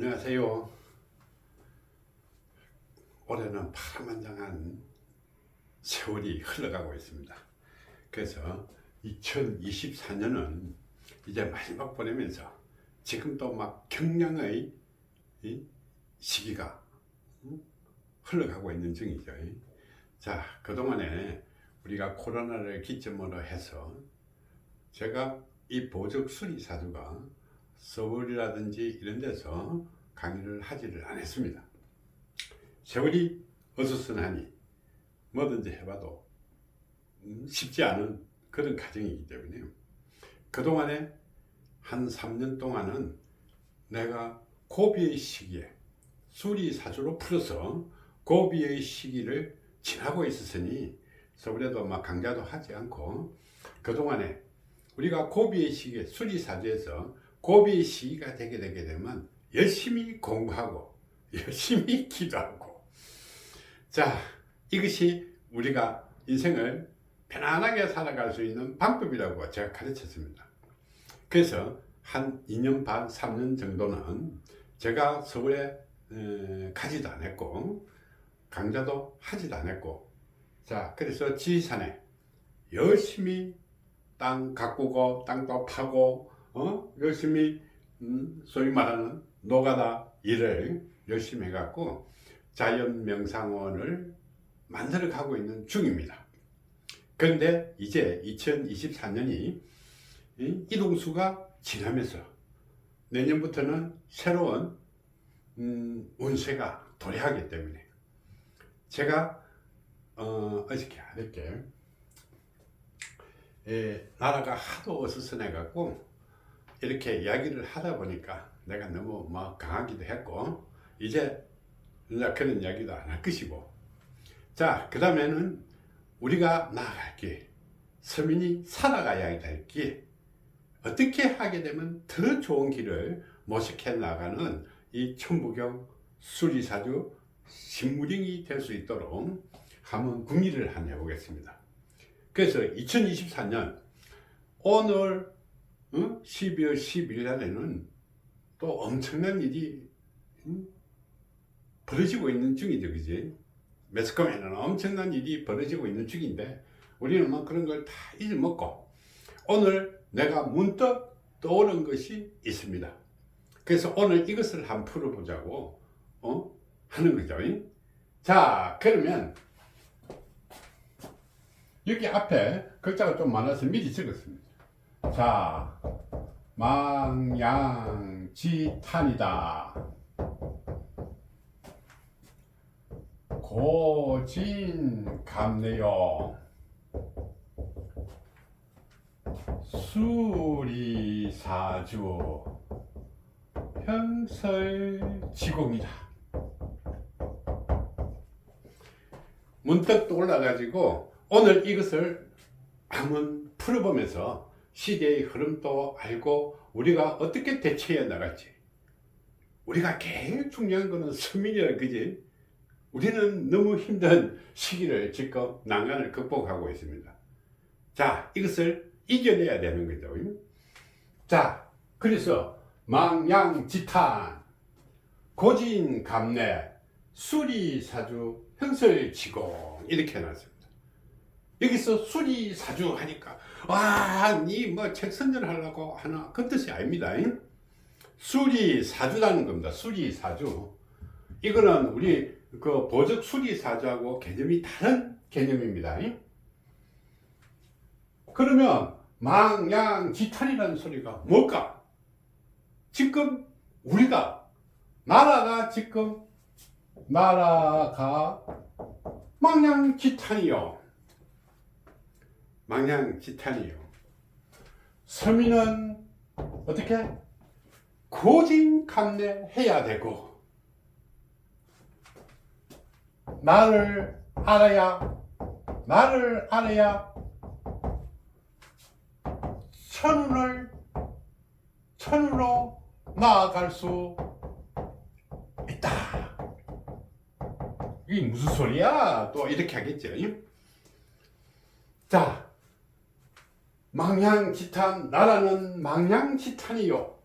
안녕하세요. 올해는 파란만장한 세월이 흘러가고 있습니다. 그래서 2024년은 이제 마지막 보내면서 지금도 막 경량의 시기가 흘러가고 있는 중이죠. 자, 그동안에 우리가 코로나를 기점으로 해서 제가 이 보적 수리사주가 서울이라든지 이런 데서 강의를 하지를 않았습니다. 세월이 어수선하니 뭐든지 해봐도 쉽지 않은 그런 과정이기 때문에 그동안에 한 3년 동안은 내가 고비의 시기에 수리사주로 풀어서 고비의 시기를 지나고 있었으니 서울에도 막 강좌도 하지 않고 그동안에 우리가 고비의 시기에 수리사주에서 고비의 시기가 되게 되면 열심히 공부하고 열심히 기도하고, 자, 이것이 우리가 인생을 편안하게 살아갈 수 있는 방법이라고 제가 가르쳤습니다. 그래서 한 2년 반 3년 정도는 제가 서울에 가지도 않았고 강좌도 하지도 않았고, 자, 그래서 지리산에 열심히 땅 가꾸고 땅도 파고 열심히 소위 말하는 노가다 일을 열심히 해갖고 자연명상원을 만들어 가고 있는 중입니다. 그런데 이제 2024년이 이동수가 지나면서 내년부터는 새로운 운세가 도래하기 때문에 제가 어저께 이렇게 나라가 하도 어수선해 갖고 이렇게 이야기를 하다 보니까 내가 너무 강하기도 했고 이제 그런 이야기도 안 할 것이고, 자, 그 다음에는 우리가 나아갈 길, 서민이 살아가야 될 길, 어떻게 하게 되면 더 좋은 길을 모색해 나가는 이 천부경 수리사주 신무령이 될 수 있도록 한번 궁리를 한번 해보겠습니다. 그래서 2024년 오늘 12월 12일 날에는 또 엄청난 일이 벌어지고 있는 중이죠, 그지? 매스컴에는 엄청난 일이 벌어지고 있는 중인데 우리는 뭐 그런 걸 다 잊어먹고 오늘 내가 문득 떠오른 것이 있습니다. 그래서 오늘 이것을 한번 풀어보자고 하는 거죠. 자, 그러면 여기 앞에 글자가 좀 많아서 미리 적었습니다. 자, 망양지탄이다. 고진감래요. 수리사주 현설지공이다. 문득 떠올라가지고 오늘 이것을 한번 풀어보면서 시대의 흐름도 알고 우리가 어떻게 대처해 나갈지. 우리가 제일 중요한 거는 서민이라, 그지? 우리는 너무 힘든 시기를 지금 난간을 극복하고 있습니다. 자, 이것을 이겨내야 되는 거죠. 자, 그래서 망양지탄, 고진감래, 수리사주, 현설지공 이렇게 해놨습니다. 여기서 수리사주 하니까 와, 니 뭐 책 선전하려고 하나 그 뜻이 아닙니다. 수리사주라는 겁니다. 수리사주. 이거는 우리 그 보적 수리사주하고 개념이 다른 개념입니다. 그러면 망양지탄이라는 소리가 뭘까? 지금 우리가 나라가 망양지탄이요. 망양지탄이요. 서민은 어떻게? 고진감래해야 되고 나를 알아야 천으로 나아갈 수 있다. 이게 무슨 소리야? 또 이렇게 하겠죠. 자, 망양지탄, 나라는 망양지탄이요.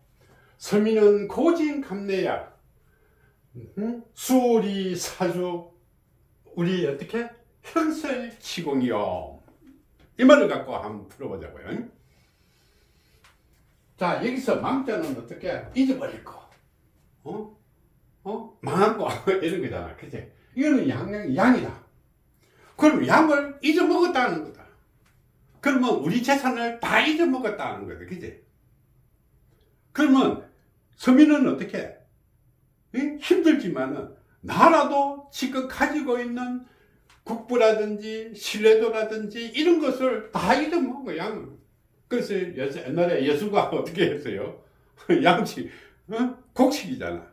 서민은 고진감래야. 수리 사주 우리 어떻게 형설치공이요. 이 말을 갖고 한번 풀어보자고요. 자, 여기서 망자는 어떻게 잊어버릴 거, 망한 거 이런 거잖아, 그치? 이거는 양이다. 그럼 양을 잊어먹었다는 거다. 그러면 우리 재산을 다 잊어먹었다는 거다, 그치? 그러면 서민은 어떻게 힘들지만은 나라도 지금 가지고 있는 국부라든지 신뢰도라든지 이런 것을 다 잊어먹은 거야, 양은. 그래서 옛날에 예수가 어떻게 했어요? 양치, 곡식이잖아.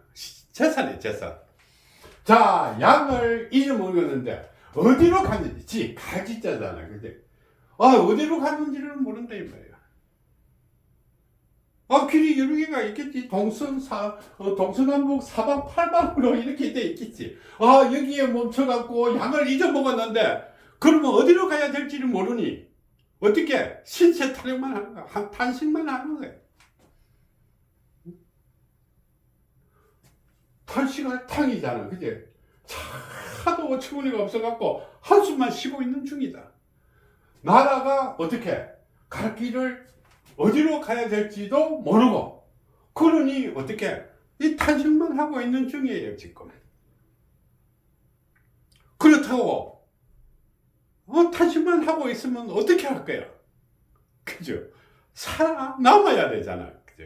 재산이야, 재산. 자, 양을 잊어먹었는데 어디로 갔는지 가지자잖아, 그지? 어디로 갔는지를 모른다 이 말이야. 길이 여러 개가 있겠지. 동서남북 사방 팔방으로 이렇게 돼 있겠지. 여기에 멈춰갖고 양을 잊어먹었는데 그러면 어디로 가야 될지를 모르니 어떻게 신체 타령만 하는 거야. 한 탄식만 하는 거야. 탄식할 탕이잖아, 그지? 차도 어처구니가 없어갖고 한숨만 쉬고 있는 중이다. 나라가 어떻게 갈 길을 어디로 가야 될지도 모르고, 그러니 어떻게 이 탄식만 하고 있는 중이에요, 지금. 그렇다고 탄식만 하고 있으면 어떻게 할 거야? 그죠? 살아남아야 되잖아, 그죠?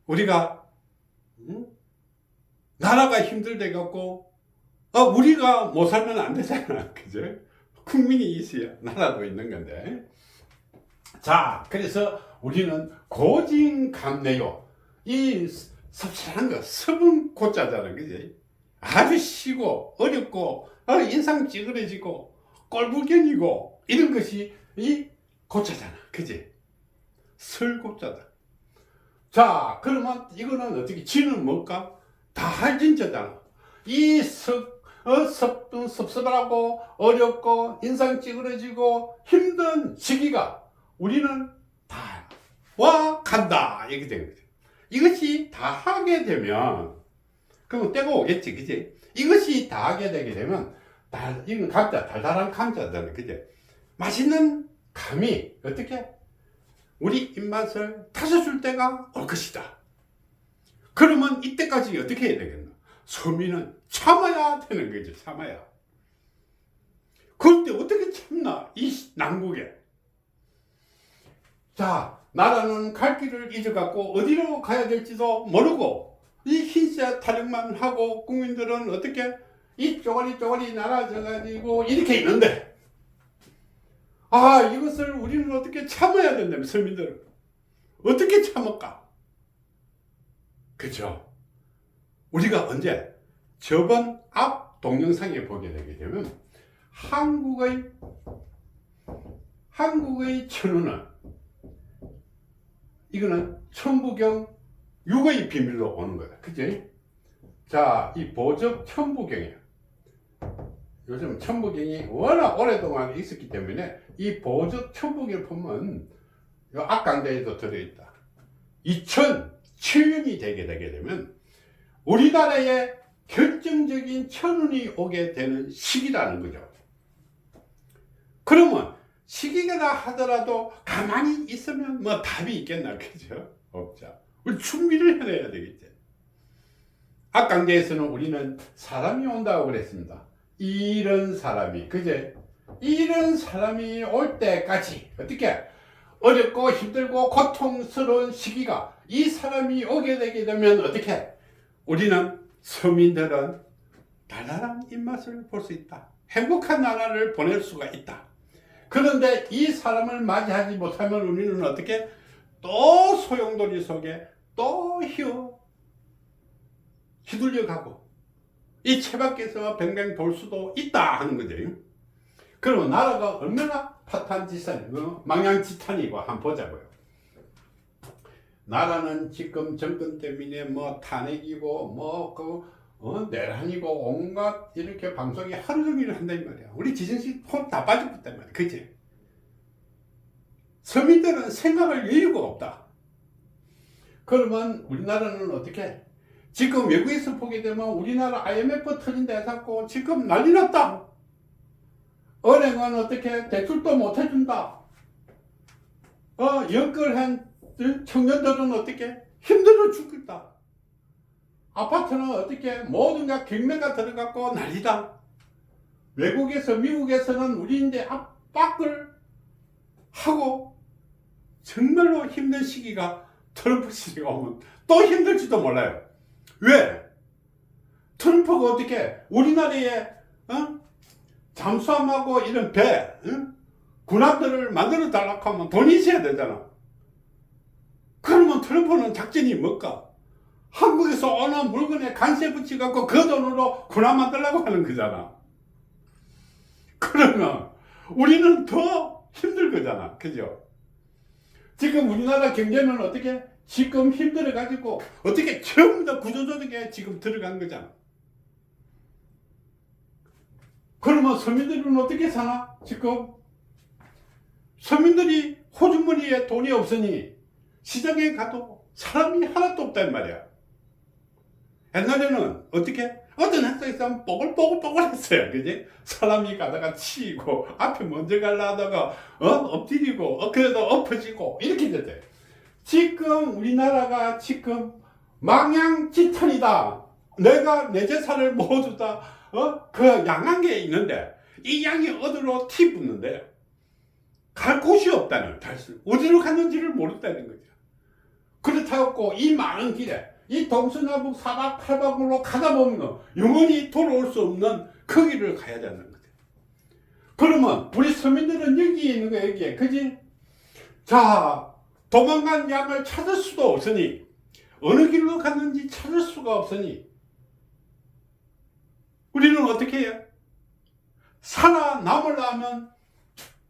우리가 나라가 힘들대 갖고 우리가 못 살면 안 되잖아, 그죠? 국민이 있어야 나라도 있는 건데. 자, 그래서 우리는 고진감래요. 이 섭섭한 거, 섭은 고자잖아, 그지? 아주 시고 어렵고 인상 찌그러지고 꼴불견이고 이런 것이 이 고자잖아, 그지? 설고자다. 자, 그러면 이거는 어떻게 지는 뭘까? 다할진자잖아. 이 섭섭하고 어렵고 인상 찌그러지고 힘든 시기가 우리는 다 와 간다 이렇게 되는 거죠. 이것이 다 하게 되면 그럼 때가 오겠지, 그지? 이것이 다 하게 되게 되면 이건 감자, 달달한 감자잖아, 그지? 맛있는 감이 어떻게 우리 입맛을 다져줄 때가 올 것이다. 그러면 이때까지 어떻게 해야 되겠나? 서민은 참아야 되는 거죠, 참아야. 그럴 때 어떻게 참나, 이 난국에. 자, 나라는 갈 길을 잊어갖고 어디로 가야 될지도 모르고 이 흰색 타령만 하고 국민들은 어떻게 이 쪼가리 날아져가지고 이렇게 있는데 이것을 우리는 어떻게 참아야 된다면 서민들은 어떻게 참을까? 그죠? 우리가 언제 저번 앞 동영상에 보게 되게 되면 한국의 천우는 이거는 천부경 6의 비밀로 오는 거다, 그지? 자, 이 보적 천부경이야. 요즘 천부경이 워낙 오랫동안 있었기 때문에 이 보적 천부경을 보면 이 악강대에도 들어있다. 2007년이 되게 되면 우리나라에 결정적인 천운이 오게 되는 시기라는 거죠. 그러면 시기가 하더라도 가만히 있으면 뭐 답이 있겠나, 그죠? 없죠. 우리 준비를 해야 되겠지. 악강대에서는 우리는 사람이 온다고 그랬습니다. 이런 사람이, 그제? 이런 사람이 올 때까지 어떻게 어렵고 힘들고 고통스러운 시기가 이 사람이 오게 되게 되면 어떻게 우리는 서민들은 달달한 입맛을 볼 수 있다. 행복한 나라를 보낼 수가 있다. 그런데 이 사람을 맞이하지 못하면 우리는 어떻게 또 소용돌이 속에 또 휘둘려 가고 이 채밖에서 뱅뱅 돌 수도 있다 하는 거죠. 그러면 나라가 얼마나 파탄지탄, 망양지탄이고 한번 보자고요. 나라는 지금 정권 때문에 뭐 탄핵이고 내란이고 온갖 이렇게 방송이 하루 종일 한단 말이야. 우리 지정씨 폰 다 빠져버렸단 말이야, 그치? 서민들은 생각할 여유가 없다. 그러면 우리나라는 어떻게 지금 외국에서 보게 되면 우리나라 IMF 터진다 해갖고 지금 난리 났다. 은행은 어떻게 대출도 못 해준다. 연끌한 청년들은 어떻게 힘들어 죽겠다. 아파트는 어떻게 모든가 경매가 들어갔고 난리다. 외국에서 미국에서는 우리 이제 압박을 하고 정말로 힘든 시기가 트럼프 시기가 오면 또 힘들지도 몰라요. 왜? 트럼프가 어떻게 우리나라에 잠수함하고 이런 배 군함들을 만들어 달라고 하면 돈이 있어야 되잖아. 그러면 트럼프는 작전이 뭘까? 한국에서 오는 물건에 관세 붙여갖고 그 돈으로 군함 만들려고 하는 거잖아. 그러면 우리는 더 힘들 거잖아. 그죠? 지금 우리나라 경제는 어떻게 지금 힘들어가지고 어떻게 전부 다 구조조정에 지금 들어간 거잖아. 그러면 서민들은 어떻게 사나? 지금 서민들이 호주머니에 돈이 없으니 시장에 가도 사람이 하나도 없단 말이야. 옛날에는 어떻게 어떤 학생에서 뽀글뽀글 했어요. 그지? 사람이 가다가 치이고 앞에 먼저 가려다가 엎드리고 그래도 엎어지고 이렇게 됐대. 지금 우리나라가 지금 망양지천이다. 내가 내 재산을 모두 다 그 양한 게 있는데 이 양이 어디로 티 붙는데 갈 곳이 없다는 달수 어디로 갔는지를 모른다는 거죠. 그렇다고 이 많은 길에 이 동서남북 사박 팔방으로 가다 보면 영원히 돌아올 수 없는 그 길을 가야 되는 거죠. 그러면 우리 서민들은 여기에 있는 거야. 여기에 그지? 자, 도망간 양을 찾을 수도 없으니 어느 길로 갔는지 찾을 수가 없으니 우리는 어떻게 해요? 살아남으려면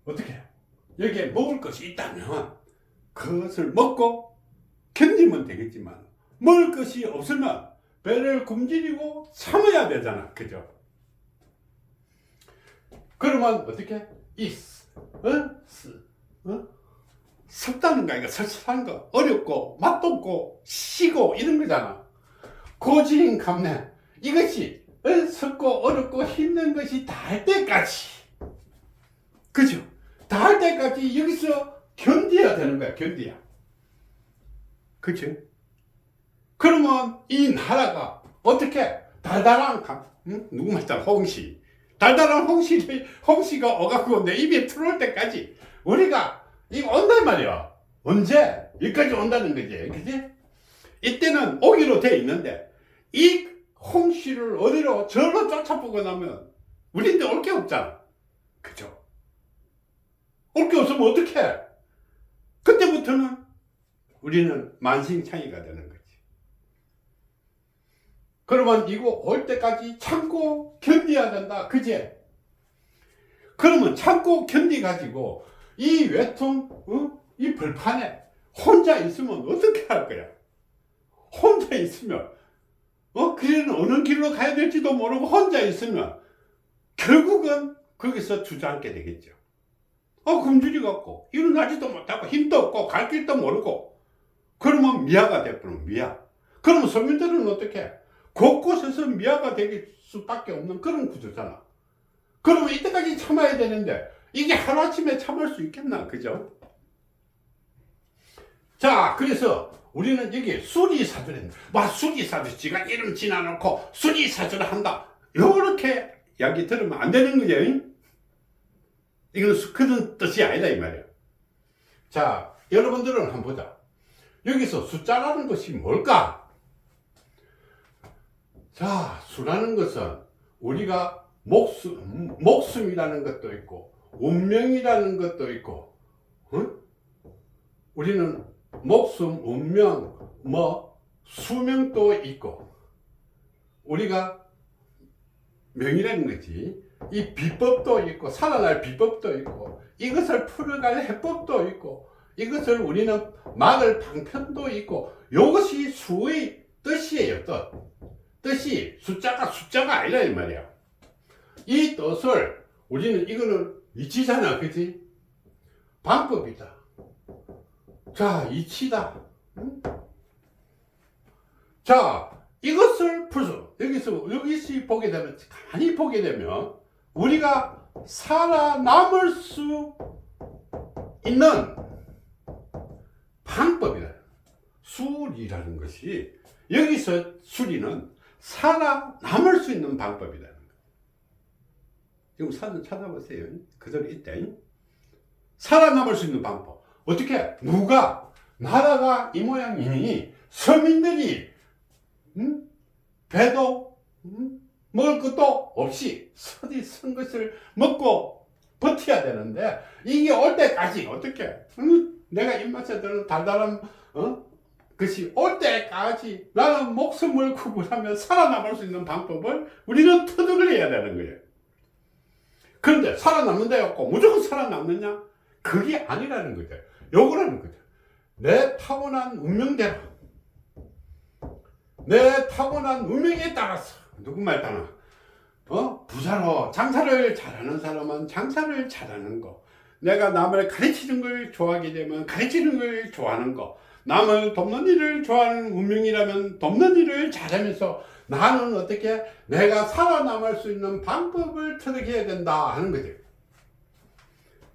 어떻게 해요? 여기에 먹을 것이 있다면 그것을 먹고 견디면 되겠지만 먹을 것이 없으면 배를 굶주리고 참아야 되잖아. 그죠? 그러면 어떻게? 섭다는 거, 이거 설설한 거, 어렵고, 맛도 없고, 시고, 이런 거잖아. 고지인감래. 이것이 섭고, 어렵고, 힘든 것이 다 할 때까지. 그죠? 다 할 때까지 여기서 견뎌야 되는 거야, 견뎌야. 그죠? 그러면 이 나라가 어떻게 달달한 누구 말잖아, 홍시. 달달한 홍시가 어갖고 내 입에 들어올 때까지 우리가 이거 온단 말이야. 언제? 여기까지 온다는 거지. 그지? 이때는 오기로 돼 있는데 이 홍시를 어디로 절로 쫓아보고 나면 우리한테 올 게 없잖아. 그죠? 올 게 없으면 어떡해? 그때부터는 우리는 만신창이가 되는 거지. 그러면 이거 올 때까지 참고 견뎌야 된다. 그지? 그러면 참고 견디가지고 이 외통, 이 벌판에 혼자 있으면 어떻게 할 거야? 혼자 있으면, 그래는 어느 길로 가야 될지도 모르고 혼자 있으면 결국은 거기서 주저앉게 되겠죠. 굶주리 갖고 일어나지도 못하고 힘도 없고 갈 길도 모르고 그러면 미아가 되버리면 미아. 그러면 서민들은 어떻게? 곳곳에서 미아가 될 수밖에 없는 그런 구조잖아. 그러면 이때까지 참아야 되는데 이게 하루아침에 참을 수 있겠나? 그죠? 자, 그래서 우리는 여기 수리사주를 수리사주 지가 이름 지나놓고 수리사주를 한다. 요렇게 이야기 들으면 안 되는 거죠. 이건 그런 뜻이 아니다 이 말이야. 자, 여러분들은 한번 보자. 여기서 숫자라는 것이 뭘까? 자, 수라는 것은 우리가 목숨이라는 것도 있고 운명이라는 것도 있고 우리는 목숨, 운명, 수명도 있고 우리가 명이라는 거지. 이 비법도 있고 살아날 비법도 있고 이것을 풀어갈 해법도 있고 이것을 우리는 막을 방편도 있고 이것이 수의 뜻이에요. 뜻이 숫자가 아니라 이 말이야. 이 뜻을 우리는 이거는 이치잖아. 그치? 방법이다. 자, 이치다. 자, 이것을 풀수 여기서 보게 되면 가만히 보게 되면 우리가 살아남을 수 있는 방법이다. 수리라는 것이 여기서 수리는 살아남을 수 있는 방법이라는 거예요. 지금 찾아보세요. 그대로 있다. 살아남을 수 있는 방법. 어떻게? 누가 나라가 이 모양이니 서민들이 배도 먹을 것도 없이 서디 선 것을 먹고 버텨야 되는데 이게 올 때까지 어떻게 내가 입맛에 드는 달달한 것이 올 때까지 나는 목숨을 구분하며 살아남을 수 있는 방법을 우리는 터득을 해야 되는 거예요. 그런데 살아남는다 해갖고 무조건 살아남느냐? 그게 아니라는 거죠. 요거라는 거죠. 내 타고난 운명대로 내 타고난 운명에 따라서 누구 말 따나 부자로 장사를 잘하는 사람은 장사를 잘하는 거, 내가 남을 가르치는 걸 좋아하게 되면 가르치는 걸 좋아하는 거, 남을 돕는 일을 좋아하는 운명이라면 돕는 일을 잘하면서 나는 어떻게 내가 살아남을 수 있는 방법을 터득해야 된다 하는 거죠.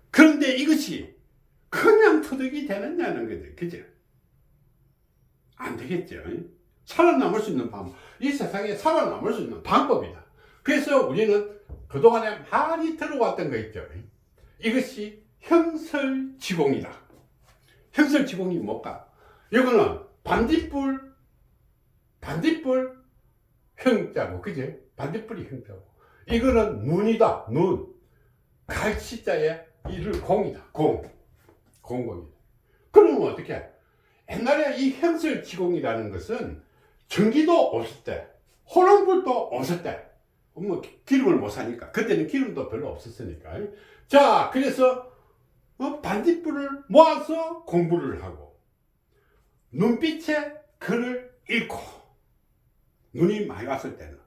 그런데 이것이 그냥 터득이 되느냐는 거죠. 그죠? 안 되겠죠. 살아남을 수 있는 방법. 이 세상에 살아남을 수 있는 방법이다. 그래서 우리는 그동안에 많이 들어왔던 거 있죠. 이것이 형설지공이다. 형설지공이 뭘까? 이거는 반딧불 형자고, 그지? 반딧불이 형자고. 이거는 눈이다, 눈. 갈치자에 이를 공이다, 공공이다. 그러면 어떻게? 옛날에 이 형설지공이라는 것은 전기도 없을 때, 호롱불도 없을 때, 뭐 기름을 못 사니까, 그때는 기름도 별로 없었으니까. 자, 그래서 반딧불을 모아서 공부를 하고, 눈빛에 글을 읽고, 눈이 많이 왔을 때는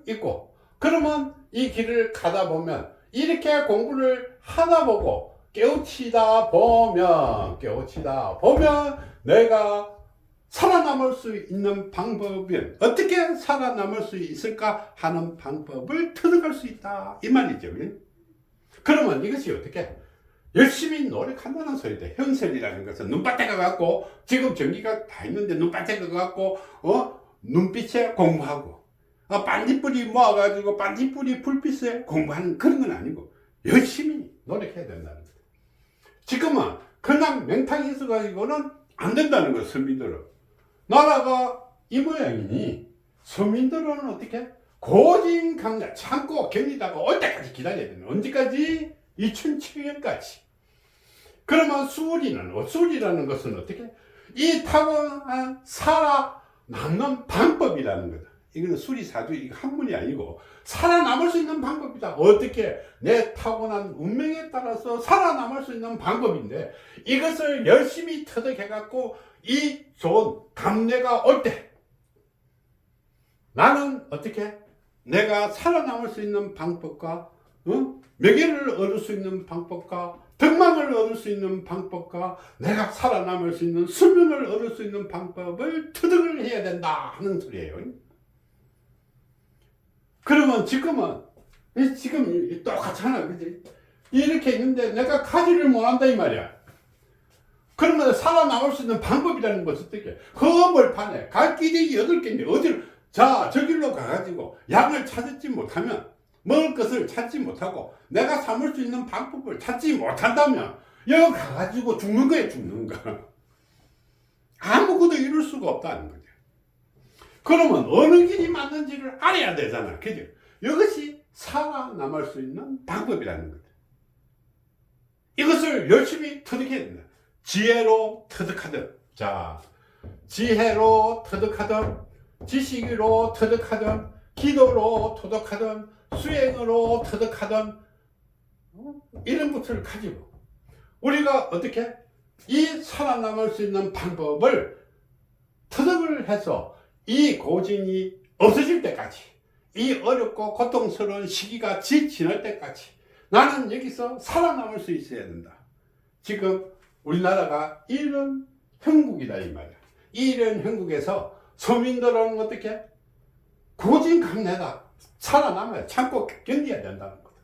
읽고, 그러면 이 길을 가다 보면 이렇게 공부를 하다 보고 깨우치다 보면 내가 살아남을 수 있는 방법은 어떻게 살아남을 수 있을까 하는 방법을 터득할 수 있다 이 말이죠. 그러면 이것이 어떻게? 열심히 노력한다는 소리다. 형설이라는 것은 눈밭에 가갖고 지금 전기가 다 있는데 눈밭에 가갖고 눈빛에 공부하고 반딧불이 모아가지고 반딧불이 불빛에 공부하는 그런 건 아니고 열심히 노력해야 된다는 거예요. 지금은 그냥 맹탕이 있어가지고는 안 된다는 거예요. 서민들은 나라가 이 모양이니 서민들은 어떻게? 고진강력 참고 견디다가 올 때까지 기다려야 되는. 언제까지? 2007년까지. 그러면 수리라는 것은 어떻게? 이 타고난 살아남는 방법이라는 거다. 이거는 수리사주 이거 한문이 아니고 살아남을 수 있는 방법이다. 어떻게? 내 타고난 운명에 따라서 살아남을 수 있는 방법인데 이것을 열심히 터득해갖고 이 좋은 감래가 올 때 나는 어떻게? 내가 살아남을 수 있는 방법과 명예를 얻을 수 있는 방법과 덕망을 얻을 수 있는 방법과 내가 살아남을 수 있는 수명을 얻을 수 있는 방법을 터득을 해야 된다 하는 소리예요. 그러면 지금 똑같잖아, 그지? 이렇게 있는데 내가 가지를 못한다 이 말이야. 그러면 살아남을 수 있는 방법이라는 것은 어떻게? 허벌판에 갈 길이 8개인데 어디를 저길로 가가지고 양을 찾지 못하면 먹을 것을 찾지 못하고 내가 삼을 수 있는 방법을 찾지 못한다면 여기 가가지고 죽는 거야, 죽는 거. 아무것도 이룰 수가 없다는 거죠. 그러면 어느 길이 맞는지를 알아야 되잖아, 그죠? 이것이 살아남을 수 있는 방법이라는 거죠. 이것을 열심히 터득해야 된다. 지혜로 터득하든, 지혜로 터득하든, 지식으로 터득하든, 기도로 터득하든, 수행으로 터득하든, 이런 것을 가지고 우리가 어떻게 이 살아남을 수 있는 방법을 터득을 해서 이 고증이 없어질 때까지, 이 어렵고 고통스러운 시기가 지날 때까지 나는 여기서 살아남을 수 있어야 된다. 지금 우리나라가 이런 형국이다 이 말이야. 이런 형국에서 서민들은 어떻게 고진강내다 살아남아야 참고 견뎌야 된다는 거다.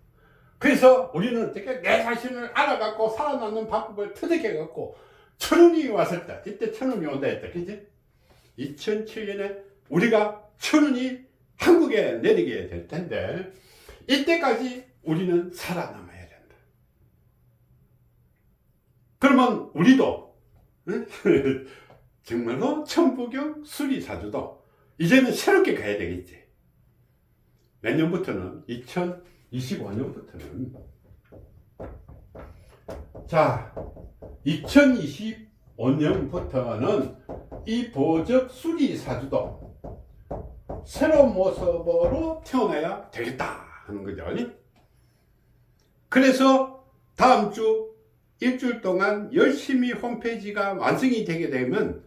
그래서 우리는 어떻게 내 자신을 알아갖고 살아남는 방법을 터득해갖고 천운이 왔을 때, 이때 천운이 온다 했다, 그지? 2007년에 우리가 천운이 한국에 내리게 될 텐데 이때까지 우리는 살아남아야 된다. 그러면 우리도 정말로 천부경 수리사주도 이제는 새롭게 가야 되겠지. 내년부터는 2025년부터는 자 2025년부터는 이 보적 수리사주도 새로운 모습으로 태어나야 되겠다 하는 거죠. 그래서 다음 주 일주일 동안 열심히 홈페이지가 완성이 되게 되면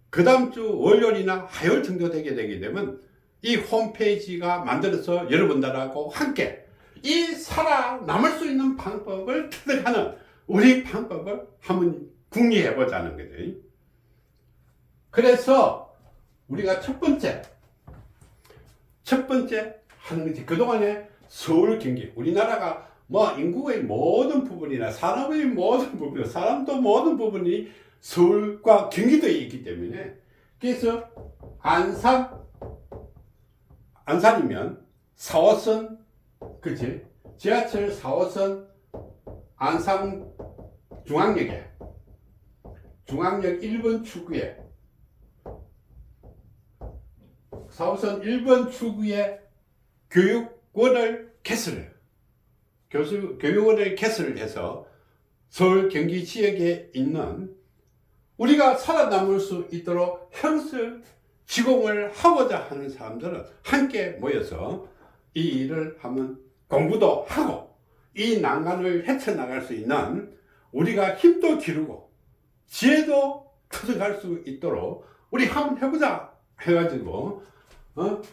그 다음 주 월요일이나 화요일 정도 되게 되게 되면 이 홈페이지가 만들어서 여러분들하고 함께 이 살아남을 수 있는 방법을 터득하는 우리 방법을 한번 궁리해 보자는 거죠. 그래서 우리가 첫 번째 하는 것이 그동안에 서울 경기 우리나라가 뭐 인구의 모든 부분이나 산업의 모든 부분, 사람도 모든 부분이 서울과 경기도에 있기 때문에 그래서 안산이면 4호선 그치 지하철 4호선 안산 중앙역 1번 출구에 4호선 1번 출구에 교육원을 개설해요. 교육원을 개설해서 서울 경기 지역에 있는 우리가 살아남을 수 있도록 형설 지공을 하고자 하는 사람들은 함께 모여서 이 일을 하면 공부도 하고 이 난간을 헤쳐나갈 수 있는 우리가 힘도 기르고 지혜도 터득할 수 있도록 우리 한번 해보자 해가지고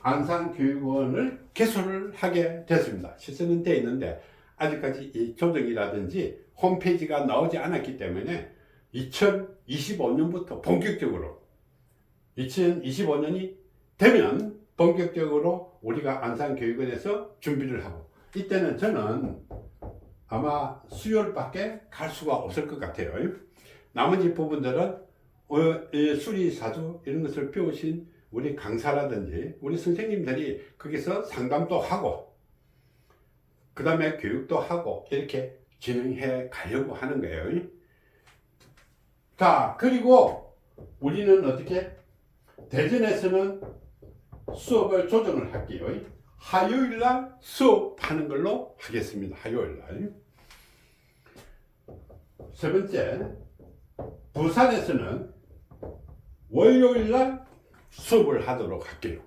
안산교육원을 개설을 하게 됐습니다. 시설은 되어 있는데 아직까지 이 조정이라든지 홈페이지가 나오지 않았기 때문에 2025년부터 본격적으로 2025년이 되면 본격적으로 우리가 안산교육원에서 준비를 하고 이때는 저는 아마 수요일밖에 갈 수가 없을 것 같아요. 나머지 부분들은 수리사주 이런 것을 배우신 우리 강사라든지 우리 선생님들이 거기서 상담도 하고 그 다음에 교육도 하고 이렇게 진행해 가려고 하는 거예요. 자, 그리고 우리는 어떻게 대전에서는 수업을 조정을 할게요. 화요일날 수업하는 걸로 하겠습니다. 화요일날. 세 번째, 부산에서는 월요일날 수업을 하도록 할게요.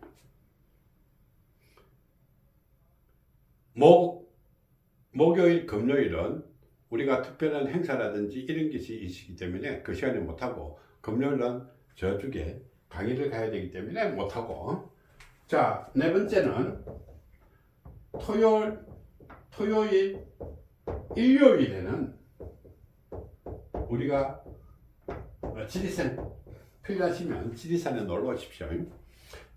목요일, 금요일은 우리가 특별한 행사라든지 이런 것이 있기 때문에 그 시간에 못하고 금요일은 저쪽에 강의를 가야 되기 때문에 못하고 자, 네 번째는 토요일, 일요일에는 우리가 지리산 필요하시면 지리산에 놀러 오십시오.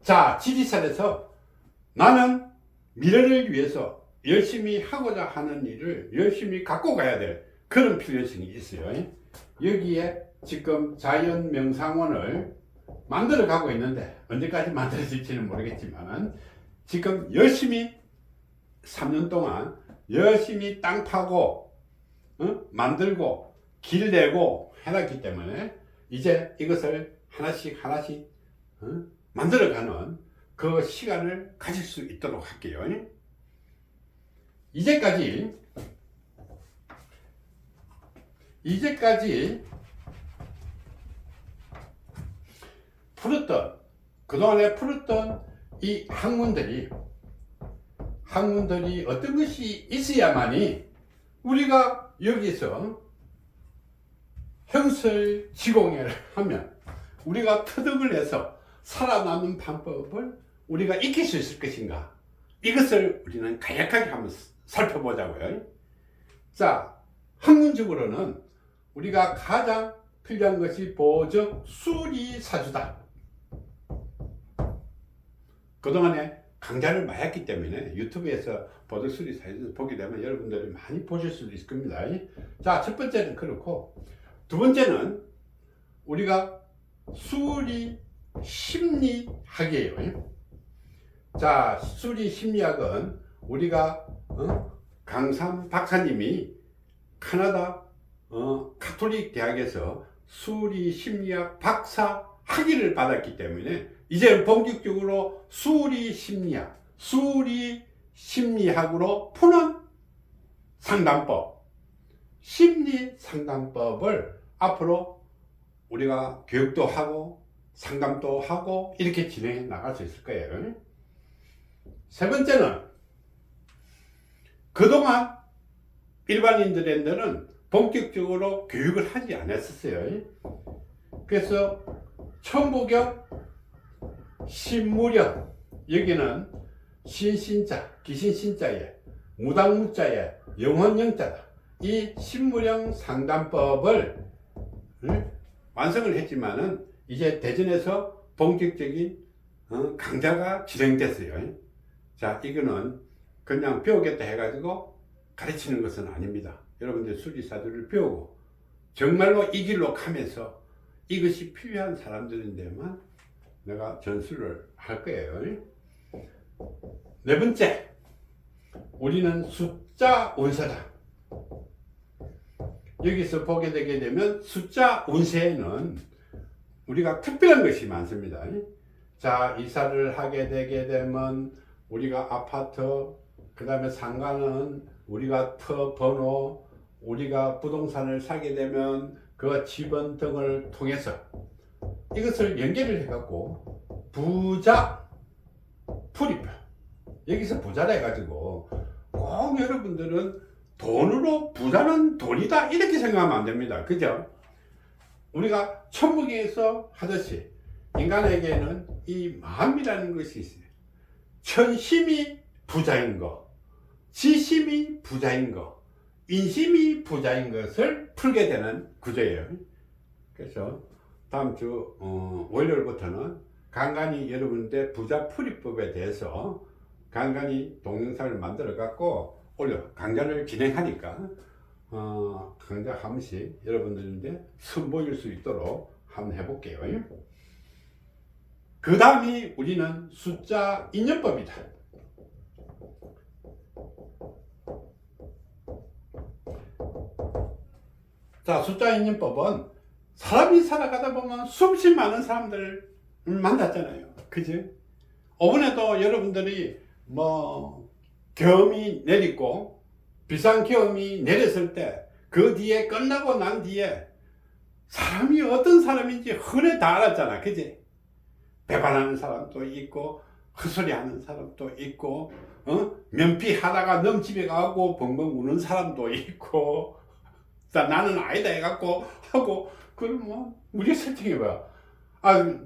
자, 지리산에서 나는 미래를 위해서 열심히 하고자 하는 일을 열심히 갖고 가야 될 그런 필요성이 있어요. 여기에 지금 자연명상원을 만들어 가고 있는데 언제까지 만들어질지는 모르겠지만 지금 열심히 3년 동안 열심히 땅 파고 만들고 길 내고 해놨기 때문에 이제 이것을 하나씩 만들어가는 그 시간을 가질 수 있도록 할게요. 이제까지 그동안에 풀었던 이 학문들이 어떤 것이 있어야만이 우리가 여기서 형설지공을 하면 우리가 터득을 해서 살아남는 방법을 우리가 익힐 수 있을 것인가, 이것을 우리는 간략하게 한번 살펴보자고요. 자, 학문적으로는 우리가 가장 필요한 것이 보적 수리사주다. 그동안에 강좌를 많이 했기 때문에 유튜브에서 보더수리 사이트 보게 되면 여러분들이 많이 보실 수도 있을 겁니다. 자, 첫 번째는 그렇고, 두 번째는 우리가 수리 심리학이에요. 자, 수리 심리학은 우리가 강삼 박사님이 카나다 가톨릭 대학에서 수리 심리학 박사 학위를 받았기 때문에 이제 본격적으로 수리 심리학으로 푸는 상담법, 심리 상담법을 앞으로 우리가 교육도 하고 상담도 하고 이렇게 진행해 나갈 수 있을 거예요. 세 번째는 그동안 일반인들한테는 본격적으로 교육을 하지 않았었어요. 그래서 천부경, 신무령, 여기는 신신자, 귀신신자에, 무당무자에, 영혼영자다. 이 신무령 상담법을 완성을 했지만은 이제 대전에서 본격적인 강좌가 진행됐어요. 자, 이거는 그냥 배우겠다 해가지고 가르치는 것은 아닙니다. 여러분들 수리사들을 배우고 정말로 이 길로 가면서 이것이 필요한 사람들인데만 내가 전수를 할 거예요. 네 번째, 우리는 숫자 운세다. 여기서 보게 되게 되면 숫자 운세에는 우리가 특별한 것이 많습니다. 자, 이사를 하게 되게 되면 우리가 아파트, 그 다음에 상가는 우리가 터 번호, 우리가 부동산을 사게 되면 그 집원 등을 통해서 이것을 연결을 해갖고 부자 풀이표, 여기서 부자라 해가지고 꼭 여러분들은 돈으로 부자는 돈이다 이렇게 생각하면 안 됩니다. 그죠? 우리가 천부경에서 하듯이 인간에게는 이 마음이라는 것이 있어요. 천심이 부자인 거, 지심이 부자인 거, 인심이 부자인 것을 풀게 되는 구조예요. 그래서 다음 주 월요일부터는 간간히 여러분들 부자 풀이법에 대해서 간간히 동영상을 만들어 갖고 강좌를 진행하니까 강좌 한 번씩 여러분들한테 선보일 수 있도록 한번 해볼게요. 그 다음이 우리는 숫자 인연법이다. 자, 숫자 인연법은 사람이 살아가다 보면 수없이 많은 사람들을 만났잖아요. 그지? 이번에도 여러분들이 계엄이 내리고 비상계엄이 내렸을 때 그 뒤에 끝나고 난 뒤에 사람이 어떤 사람인지 흔히 다 알았잖아. 그지? 배반하는 사람도 있고 헛소리하는 사람도 있고 면피하다가 넘 집에 가고 벙벙 우는 사람도 있고 나는 아니다 해갖고 하고 그러면 우리가 설정해봐.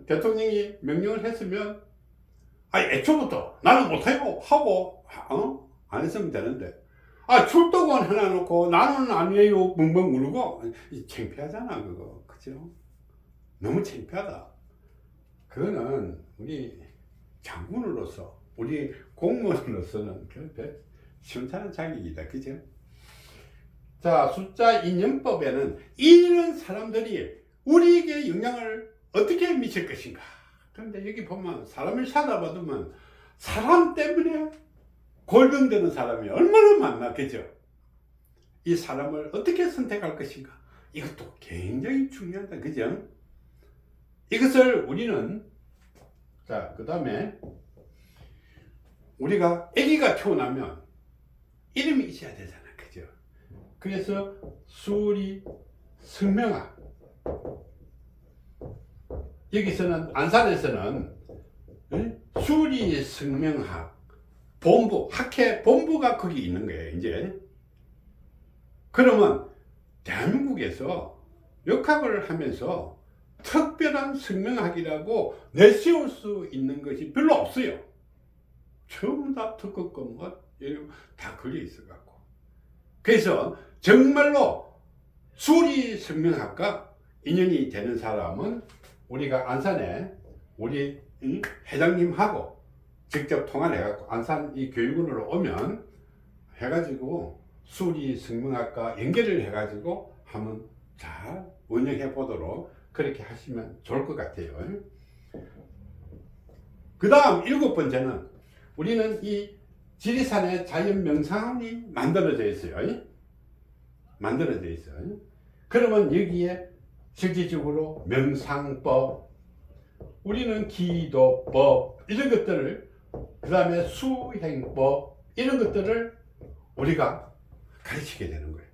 대통령이 명령을 했으면 애초부터 나는 못해요 하고 안 했으면 되는데 출동원 해놔놓고 나는 아니에요 벙벙 울고 창피하잖아 그거. 그죠? 너무 창피하다. 그거는 우리 장군으로서 우리 공무원으로서는 시원찮은 자격이다. 그죠? 자, 숫자 인연법에는 이런 사람들이 우리에게 영향을 어떻게 미칠 것인가. 그런데 여기 보면 사람을 찾아봐두면 사람 때문에 골병되는 사람이 얼마나 많나. 그죠? 이 사람을 어떻게 선택할 것인가. 이것도 굉장히 중요하다. 그죠? 이것을 우리는 그 다음에 우리가 아기가 태어나면 이름이 있어야 되잖아. 그죠? 그래서 수리 성명학, 여기서는 안산에서는 수리 성명학 본부, 학회 본부가 거기 있는 거예요. 이제 그러면 대한민국에서 역학을 하면서 특별한 성명학이라고 내세울 수 있는 것이 별로 없어요. 전부 다 특허권 다 걸려 있어 갖고. 그래서 정말로 수리 성명학과 인연이 되는 사람은 우리가 안산에 우리 회장님하고 직접 통화를 해갖고 안산 이 교육원으로 오면 해가지고 수리 성문학과 연결을 해가지고 한번 잘 운영해 보도록 그렇게 하시면 좋을 것 같아요. 그 다음 7번째는 우리는 이 지리산에 자연 명상이 만들어져 있어요. 만들어져 있어요. 그러면 여기에 실질적으로 명상법, 우리는 기도법 이런 것들을, 그 다음에 수행법 이런 것들을 우리가 가르치게 되는 거예요.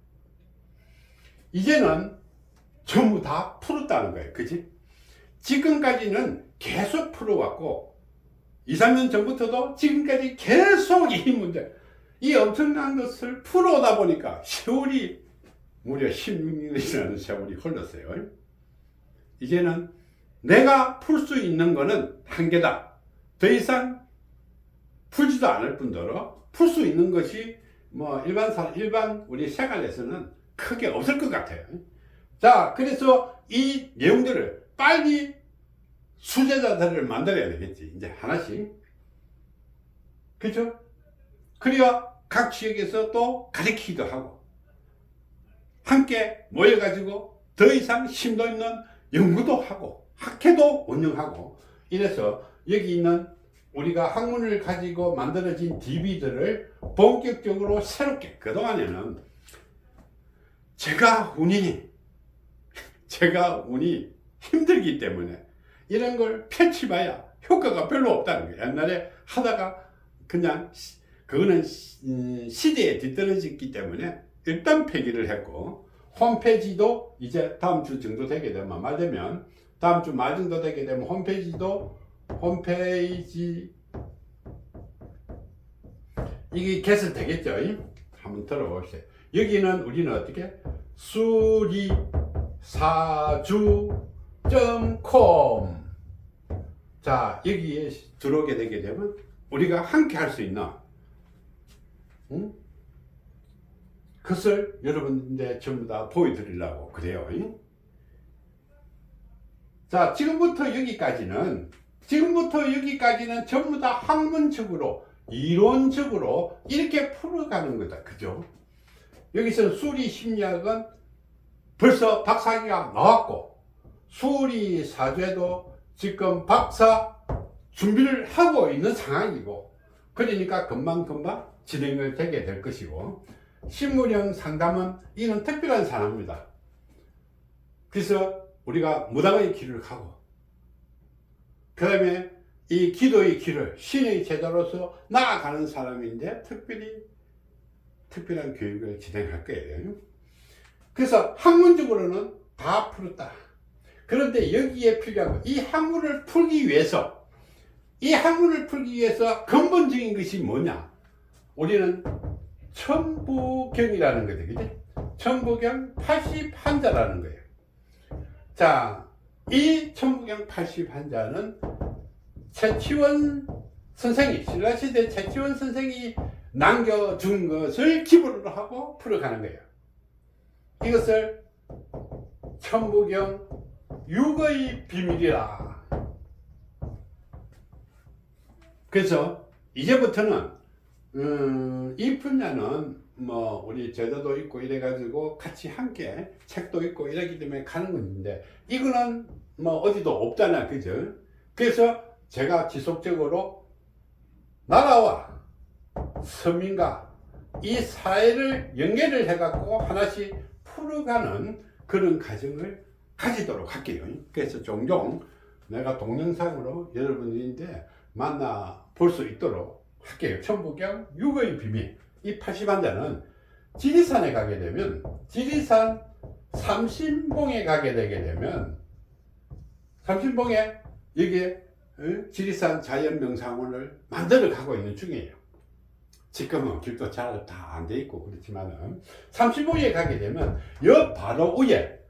이제는 전부 다 풀었다는 거예요. 그치? 지금까지는 계속 풀어왔고 2, 3년 전부터도 지금까지 계속 이 문제, 이 엄청난 것을 풀어오다 보니까 세월이 무려 16년이라는 세월이 흘렀어요. 이제는 내가 풀 수 있는 거는 한계다. 더 이상 풀지도 않을 뿐더러 풀 수 있는 것이 뭐 일반 우리 생활에서는 크게 없을 것 같아요. 자, 그래서 이 내용들을 빨리 수제자들을 만들어야 되겠지. 이제 하나씩. 그죠? 그래야 각 지역에서 또 가르치기도 하고, 함께 모여가지고 더 이상 심도 있는 연구도 하고, 학회도 운영하고, 이래서 여기 있는 우리가 학문을 가지고 만들어진 DB들을 본격적으로 새롭게, 그동안에는 제가 운이 힘들기 때문에 이런 걸 펼쳐봐야 효과가 별로 없다는 거예요. 옛날에 하다가 그냥 그거는 시대에 뒤떨어졌기 때문에 일단 폐기를 했고, 홈페이지도 이제 다음 주 정도 되게 되면, 말되면 다음 주 말 정도 되게 되면 홈페이지 이게 개설되겠죠. 한번 들어봅시다. 여기는 우리는 어떻게 수리사주.com, 자, 여기에 들어오게 되게 되면 우리가 함께 할 수 있는 그것을 여러분들 전부 다 보여드리려고 그래요. 자, 지금부터 여기까지는 전부 다 학문적으로, 이론적으로 이렇게 풀어가는 거다. 그죠? 여기서 수리 심리학은 벌써 박사학위가 나왔고, 수리 사죄도 지금 박사 준비를 하고 있는 상황이고, 그러니까 금방금방 진행을 되게 될 것이고, 식물형 상담은 이는 특별한 사람입니다. 그래서 우리가 무당의 길을 가고, 그 다음에 이 기도의 길을 신의 제자로서 나아가는 사람인데 특별한 교육을 진행할 거예요. 그래서 학문적으로는 다 풀었다. 그런데 여기에 필요한 이 학문을 풀기 위해서 근본적인 것이 뭐냐? 우리는 천부경이라는 거죠. 그지? 천부경 80환자라는 거예요. 자, 이 천부경 80환자는 최치원 선생이, 신라시대 최치원 선생이 남겨준 것을 기본으로 하고 풀어가는 거예요. 이것을 천부경 6의 비밀이라. 그래서 이제부터는 이 분야는 뭐 우리 제자도 있고 이래가지고 같이 함께 책도 있고 이러기 때문에 가는 건데, 이거는 뭐 어디도 없잖아. 그죠? 그래서 제가 지속적으로 나라와 서민과 이 사회를 연결을 해갖고 하나씩 풀어가는 그런 과정을 가지도록 할게요. 그래서 종종 내가 동영상으로 여러분들인데 만나 볼 수 있도록 할게요. 천부경 6의 비밀. 이 80환자는 지리산에 가게 되면, 지리산 삼신봉에 가게 되게 되면, 삼신봉에 여기에 지리산 자연명상원을 만들어 가고 있는 중이에요. 지금은 길도 잘 다 안 돼 있고 그렇지만은, 삼신봉에 가게 되면 여 바로 위에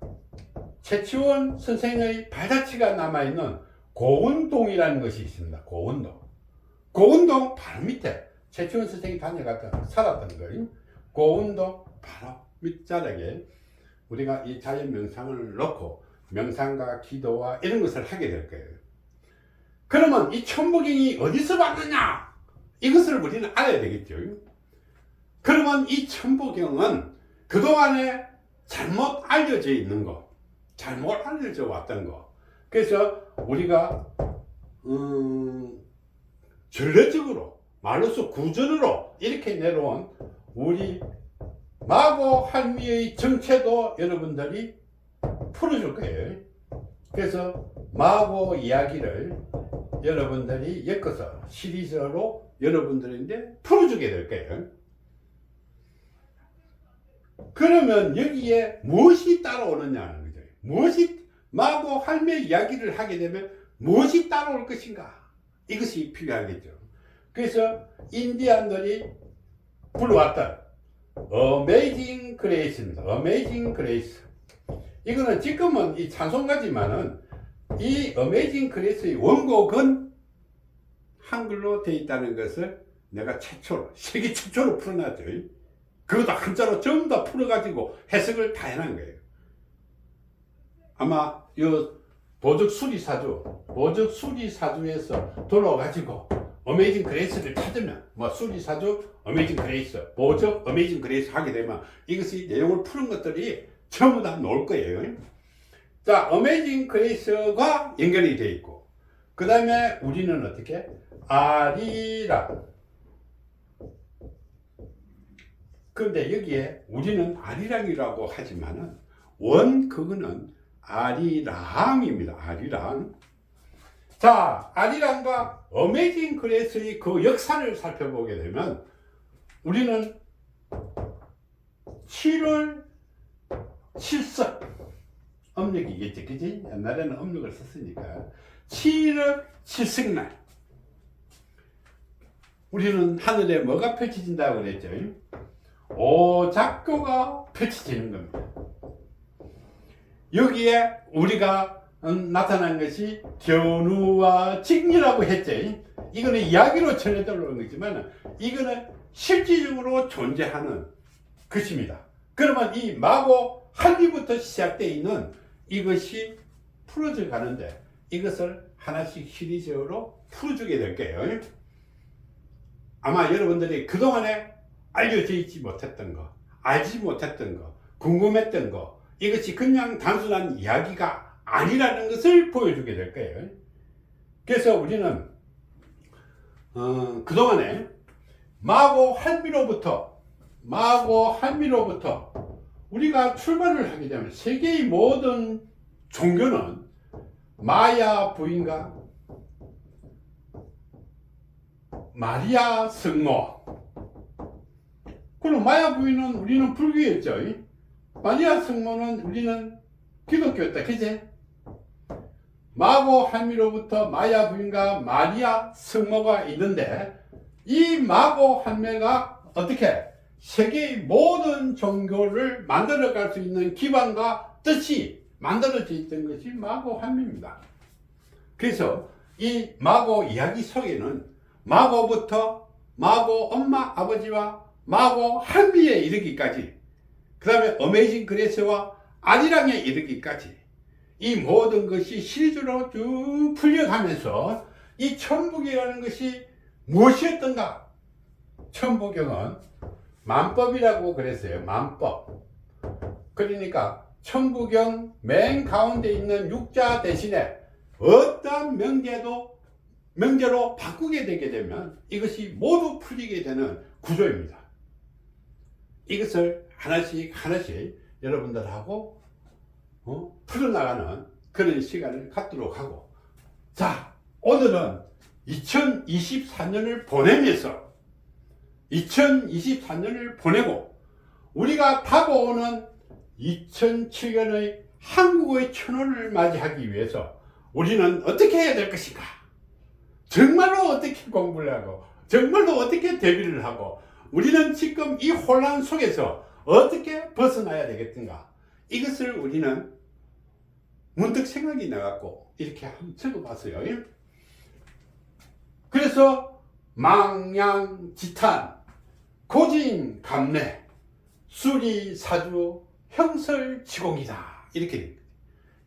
최치원 선생의 발자취가 남아있는 고운동이라는 것이 있습니다. 고운동 바로 밑에 최치원 선생이 다녀갔던, 살았던 거예요. 고운동 바로 밑자락에 우리가 이 자연 명상을 놓고 명상과 기도와 이런 것을 하게 될 거예요. 그러면 이 천부경이 어디서 왔느냐? 이것을 우리는 알아야 되겠죠. 그러면 이 천부경은 그동안에 잘못 알려져 있는 거, 잘못 알려져 왔던 거. 그래서 우리가 전례적으로 말로서 구전으로 이렇게 내려온 우리 마고 할미의 정체도 여러분들이 풀어줄 거예요. 그래서 마고 이야기를 여러분들이 엮어서 시리즈로 여러분들인데 풀어주게 될 거예요. 그러면 여기에 무엇이 따라오느냐는 거죠. 무엇이 마고 할매 이야기를 하게 되면 무엇이 따라올 것인가? 이것이 필요하겠죠. 그래서 인디안들이 불러왔던 Amazing Grace입니다. Amazing Grace. 이거는 지금은 이 찬송가지만은 이 Amazing Grace의 원곡은 한글로 되어 있다는 것을 내가 최초로, 세계 최초로 풀어놨죠. 그것도 한자로 전부 다 풀어가지고 해석을 다 해놓은 거예요. 아마 이 보적 수리사주에서 돌아와가지고 어메이징 그레이스를 찾으면 수리사주 어메이징 그레이스, 보적 어메이징 그레이스 하게 되면 이것이 내용을 푸는 것들이 전부 다 나올 거예요. 자, 어메이징 그레이스가 연결이 되어 있고, 그 다음에 우리는 어떻게? 아리랑. 그런데 여기에 우리는 아리랑이라고 하지만은 그거는 아리랑입니다. 아리랑. 자, 아리랑과 어메이징 그레이스의 그 역사를 살펴보게 되면 우리는 7월 7석 음력이겠지, 그지? 옛날에는 음력을 썼으니까 7월 7석날 우리는 하늘에 뭐가 펼쳐진다고 그랬죠? 오작교가 펼쳐지는 겁니다. 여기에 우리가 나타난 것이 견우와 직리라고 했죠. 이거는 이야기로 전해들어오는 거지만 이거는 실질적으로 존재하는 것입니다. 그러면 이 마고 할미부터 시작되어 있는 이것이 풀어져 가는데 이것을 하나씩 시리즈로 풀어주게 될 거예요. 아마 여러분들이 그동안에 알려져 있지 못했던 거, 알지 못했던 거, 궁금했던 거, 이것이 그냥 단순한 이야기가 아니라는 것을 보여주게 될 거예요. 그래서 우리는 그동안에 마고 할미로부터 우리가 출발을 하게 되면 세계의 모든 종교는 마야 부인과 마리아 성모, 그럼 마야 부인은 우리는 불교였죠. 마리아 성모는 우리는 기독교였다, 그치? 마고 할미로부터 마야 부인과 마리아 성모가 있는데 이 마고 할매가 어떻게 세계의 모든 종교를 만들어갈 수 있는 기반과 뜻이 만들어져 있던 것이 마고 할매입니다. 그래서 이 마고 이야기 속에는 마고부터 마고 엄마 아버지와 마고 할미에 이르기까지, 그 다음에 어메이징 그레이스와 아리랑에 이르기까지 이 모든 것이 시리즈로 쭉 풀려가면서 이 천부경이라는 것이 무엇이었던가? 천부경은 만법이라고 그랬어요. 만법. 그러니까 천부경 맨 가운데 있는 육자 대신에 어떤 명제로 바꾸게 되게 되면 이것이 모두 풀리게 되는 구조입니다. 이것을 하나씩 여러분들하고 풀어나가는 그런 시간을 갖도록 하고, 자, 오늘은 2024년을 보내면서 2024년을 보내고 우리가 다가오는 2007년의 한국의 천원을 맞이하기 위해서 우리는 어떻게 해야 될 것인가? 정말로 어떻게 공부를 하고 정말로 어떻게 대비를 하고 우리는 지금 이 혼란 속에서 어떻게 벗어나야 되겠는가? 이것을 우리는 문득 생각이 나갖고 이렇게 한번 적어봤어요. 그래서 망양지탄, 고진감래, 수리사주, 형설지공이다, 이렇게 됩니다.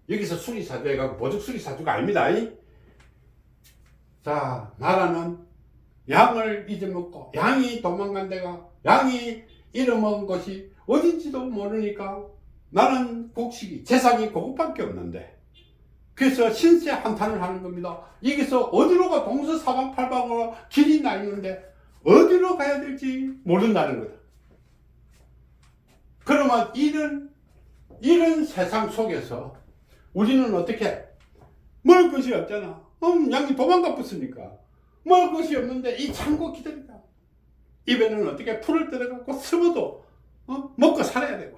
여기서 수리사주 해가지고 보적수리사주가 아닙니다. 자, 나라는 양을 잊어먹고 양이 도망간 데가, 양이 잃어먹은 곳이 어딘지도 모르니까 나는 곡식이 재산이 그것밖에 없는데, 그래서 신세 한탄을 하는 겁니다. 여기서 어디로 가, 동서사방팔방으로 길이 나 있는데 어디로 가야 될지 모른다는 거다. 그러면 이런 세상 속에서 우리는 어떻게, 먹을 것이 없잖아. 양이 도망가 붙으니까 먹을 것이 없는데 이 참고 기다리다. 입에는 어떻게 풀을 들어가고 스모도 먹고 살아야 되고,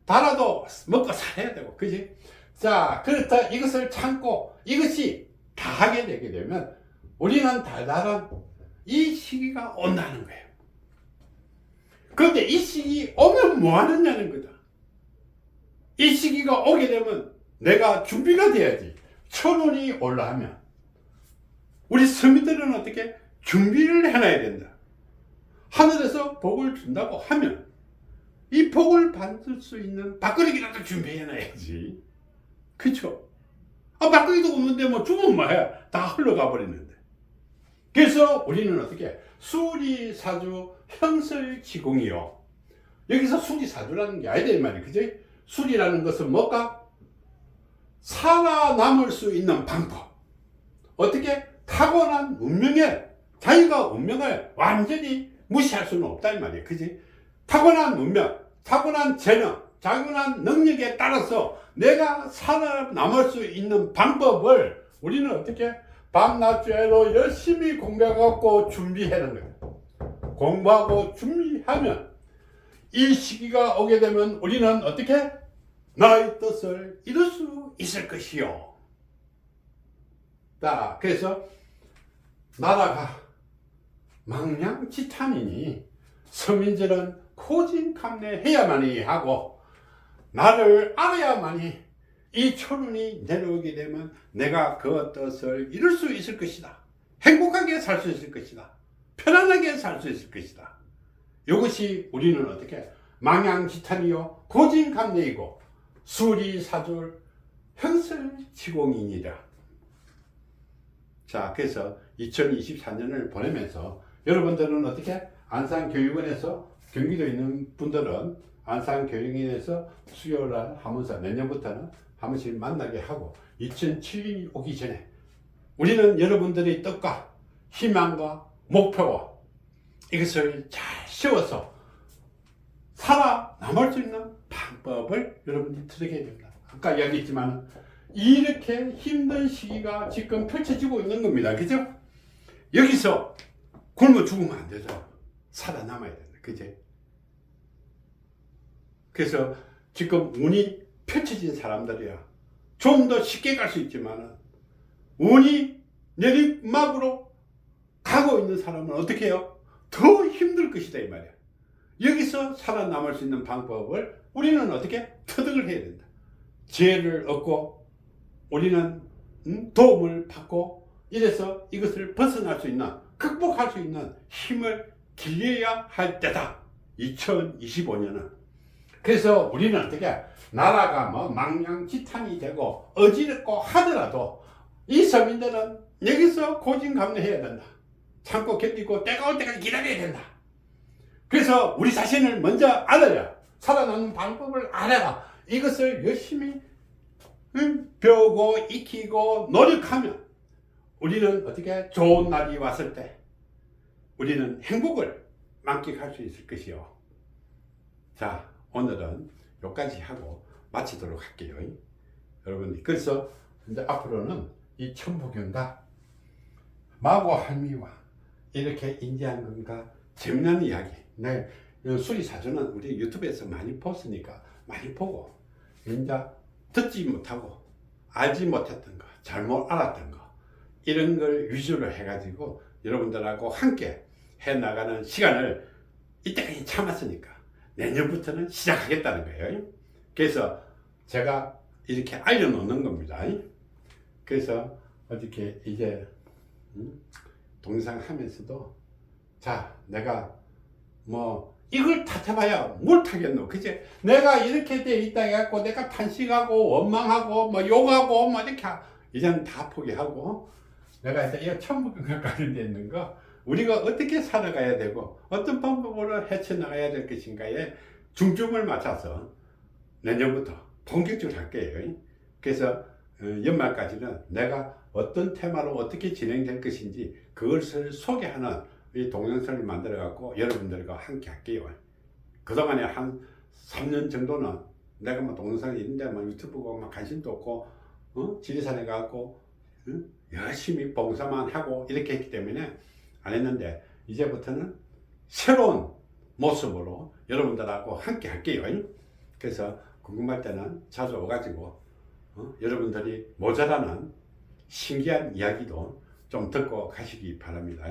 달아도 먹고 살아야 되고, 그지? 자, 그렇다 이것을 참고 이것이 다 하게 되게 되면 우리는 달달한 이 시기가 온다는 거예요. 그런데 이 시기 오면 뭐 하느냐는 거다. 이 시기가 오게 되면 내가 준비가 돼야지. 천운이 올라오면 우리 서민들은 어떻게 준비를 해놔야 된다. 하늘에서 복을 준다고 하면 이 복을 받을 수 있는 밥그릇이라도 준비해놔야지. 그쵸? 밥그릇도 없는데 뭐 주면 뭐해? 다 흘러가 버리는데. 그래서 우리는 어떻게 수리사주 형설지공이요. 여기서 수리사주라는 게 아니다 이 말이야. 그지? 수리라는 것은 뭘까? 살아남을 수 있는 방법. 어떻게? 타고난 운명에, 자기가 운명을 완전히 무시할 수는 없다 이 말이야. 그지? 타고난 운명, 타고난 재능, 타고난 능력에 따라서 내가 살아남을 수 있는 방법을 우리는 어떻게? 밤낮죄로 열심히 공부해갖고 준비하는 거야. 공부하고 준비하면 이 시기가 오게 되면 우리는 어떻게? 나의 뜻을 이룰 수 있을 것이요. 자, 그래서 나라가 망량지탄이니 서민들은 고진감래해야만이 하고, 나를 알아야만이 이 천운이 내려오게 되면 내가 그 뜻을 이룰 수 있을 것이다. 행복하게 살 수 있을 것이다. 편안하게 살 수 있을 것이다. 이것이 우리는 어떻게? 망양지탄이요 고진감래이고 수리사줄 형설지공이니라. 자, 그래서 2024년을 보내면서 여러분들은 어떻게? 안산교육원에서 경기도에 있는 분들은 안산교육원에서 수요일날 하면서 내년부터는 한 번씩 만나게 하고, 2007년이 오기 전에 우리는 여러분들의 뜻과 희망과 목표와 이것을 잘 세워서 살아남을 수 있는 방법을 여러분들이 들게 됩니다. 아까 이야기했지만 이렇게 힘든 시기가 지금 펼쳐지고 있는 겁니다. 그죠? 여기서 굶어 죽으면 안 되죠. 살아남아야 된다. 그죠? 그래서 지금 운이 펼쳐진 사람들이야. 좀 더 쉽게 갈 수 있지만 운이 내리막으로 가고 있는 사람은 어떻게 해요? 더 힘들 것이다 이 말이야. 여기서 살아남을 수 있는 방법을 우리는 어떻게? 터득을 해야 된다. 지혜를 얻고 우리는 도움을 받고 이래서 이것을 벗어날 수 있는, 극복할 수 있는 힘을 길러야 할 때다. 2025년은. 그래서 우리는 어떻게? 나라가 뭐 망량지탄이 되고 어지럽고 하더라도 이 서민들은 여기서 고진감래해야 된다. 참고 견디고 때가 올 때까지 기다려야 된다. 그래서 우리 자신을 먼저 알아야, 살아남는 방법을 알아야 이것을 열심히 배우고 익히고 노력하면 우리는 어떻게? 좋은 날이 왔을 때 우리는 행복을 만끽할 수 있을 것이요. 자, 오늘은 여기까지 하고 마치도록 할게요. 여러분, 그래서 이제 앞으로는 이 천부경과 마고 할미와 이렇게 인지한 건가 재미난 이야기, 네, 수리사주는 우리 유튜브에서 많이 봤으니까 많이 보고, 이제 듣지 못하고 알지 못했던 거, 잘못 알았던 거, 이런 걸 위주로 해가지고 여러분들하고 함께 해나가는 시간을 이때까지 참았으니까 내년부터는 시작하겠다는 거예요. 그래서 제가 이렇게 알려놓는 겁니다. 그래서 어떻게 이제 동영상 하면서도, 자, 내가 뭐 이걸 탓해봐야 뭘 타겠노. 그치? 내가 이렇게 돼 있다 해갖고 내가 탄식하고 원망하고 뭐 욕하고 뭐 이렇게 이제는 다 포기하고 내가 이제 이거 천문과 관련되어 있는 거 우리가 어떻게 살아가야 되고 어떤 방법으로 헤쳐나가야 될 것인가에 중점을 맞춰서 내년부터 본격적으로 할게요. 그래서 연말까지는 내가 어떤 테마로 어떻게 진행될 것인지 그것을 소개하는 이 동영상을 만들어 갖고 여러분들과 함께 할게요. 그동안에 한 3년 정도는 내가 뭐 동영상이 있는데 뭐 유튜브 보고 막 관심도 없고 지리산에 가고 열심히 봉사만 하고 이렇게 했기 때문에 안 했는데 이제부터는 새로운 모습으로 여러분들하고 함께 할게요. 그래서 궁금할 때는 자주 오가지고 여러분들이 모자라는 신기한 이야기도 좀 듣고 가시기 바랍니다.